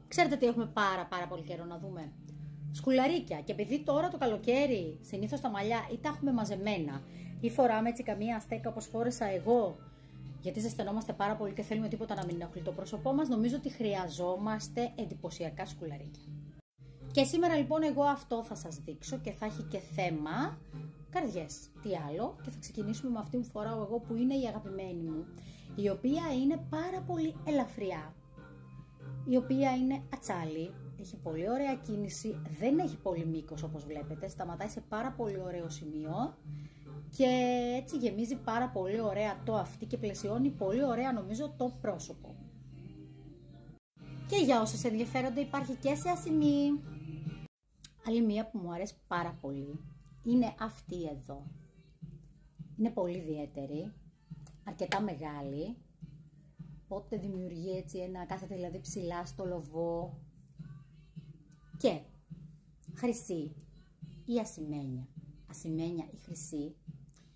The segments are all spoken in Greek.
Ξέρετε τι έχουμε πάρα πολύ καιρό να δούμε? Σκουλαρίκια. Και επειδή τώρα το καλοκαίρι συνήθως τα μαλλιά ή τα έχουμε μαζεμένα ή φοράμε έτσι καμία αστέκα όπως φόρεσα εγώ, γιατί ζεσθενόμαστε πάρα πολύ και θέλουμε τίποτα να μην ενοχλεί το πρόσωπό μας, νομίζω ότι χρειαζόμαστε εντυπωσιακά σκουλαρίκια. Και σήμερα λοιπόν εγώ αυτό θα σας δείξω και θα έχει και θέμα καρδιές. Τι άλλο? Και θα ξεκινήσουμε με αυτή που φοράω εγώ, που είναι η αγαπημένη μου, η οποία είναι πάρα πολύ ελαφριά, η οποία είναι ατσάλι, έχει πολύ ωραία κίνηση, δεν έχει πολύ μήκος όπως βλέπετε, σταματάει σε πάρα πολύ ωραίο σημείο και έτσι γεμίζει πάρα πολύ ωραία το αυτί και πλαισιώνει πολύ ωραία νομίζω το πρόσωπο. Και για όσες ενδιαφέρονται υπάρχει και σε ασημή. Άλλη μία που μου αρέσει πάρα πολύ είναι αυτή εδώ. Είναι πολύ ιδιαίτερη, αρκετά μεγάλη, οπότε δημιουργεί έτσι κάθεται δηλαδή ψηλά στο λοβό, και χρυσή ή ασημένια. Ασημένια ή χρυσή,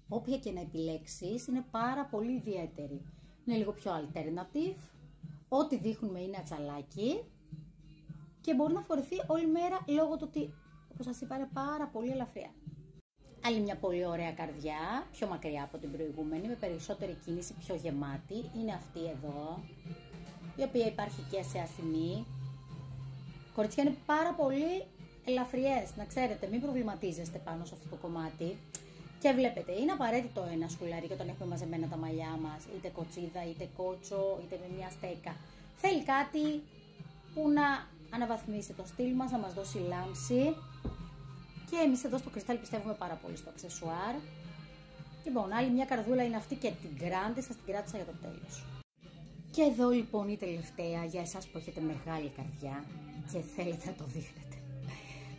όποια και να επιλέξεις, είναι πάρα πολύ ιδιαίτερη. Είναι λίγο πιο alternative, ό,τι δείχνουμε είναι ατσαλάκι και μπορεί να φορεθεί όλη μέρα λόγω του ότι, όπως σας είπα, είναι πάρα πολύ ελαφριά. Άλλη μια πολύ ωραία καρδιά, πιο μακριά από την προηγούμενη, με περισσότερη κίνηση, πιο γεμάτη, είναι αυτή εδώ, η οποία υπάρχει και σε ασημή. Κορίτσια, είναι πάρα πολύ ελαφριές, να ξέρετε, μην προβληματίζεστε πάνω σε αυτό το κομμάτι. Και βλέπετε, είναι απαραίτητο ένα σκουλαρίκι όταν έχουμε μαζεμένα τα μαλλιά μας, είτε κοτσίδα, είτε κότσο, είτε με μια στέκα. Θέλει κάτι που να αναβαθμίσει το στυλ μας, να μας δώσει λάμψη. Και εμείς εδώ στο Κρυστάλλι πιστεύουμε πάρα πολύ στο αξεσουάρ. Λοιπόν, άλλη μια καρδούλα είναι αυτή και την grande, σας την κράτησα για το τέλος. Και εδώ λοιπόν η τελευταία για εσάς που έχετε μεγάλη καρδιά και θέλετε να το δείχνετε.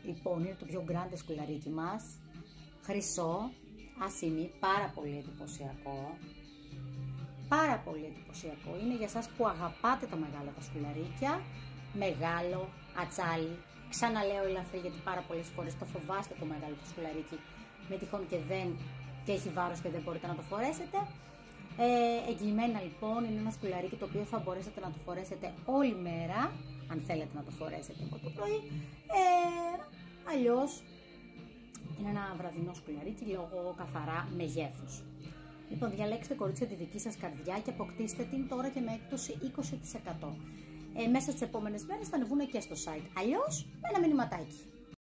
Λοιπόν, είναι το πιο grande σκουλαρίκι μας. Χρυσό, ασημή, πάρα πολύ εντυπωσιακό. Πάρα πολύ εντυπωσιακό. Είναι για εσάς που αγαπάτε τα μεγάλα τα σκουλαρίκια. Μεγάλο, ατσάλι. Ξαναλέω ελαφρύ, γιατί πάρα πολλές φορές το φοβάστε το μεγάλο το σκουλαρίκι. Με τυχόν και έχει βάρος και δεν μπορείτε να το φορέσετε. Εγγυημένα λοιπόν είναι ένα σκουλαρίκι το οποίο θα μπορέσετε να το φορέσετε όλη μέρα, αν θέλετε να το φορέσετε από το πρωί. Αλλιώς είναι ένα βραδινό σκουλαρίκι λόγω καθαρά μεγέθους. Λοιπόν, διαλέξτε κορίτσια τη δική σας καρδιά και αποκτήστε την τώρα και με έκπτωση 20%. Μέσα στις επόμενες μέρες θα ανεβούν και στο site. Αλλιώς με ένα μηνυματάκι.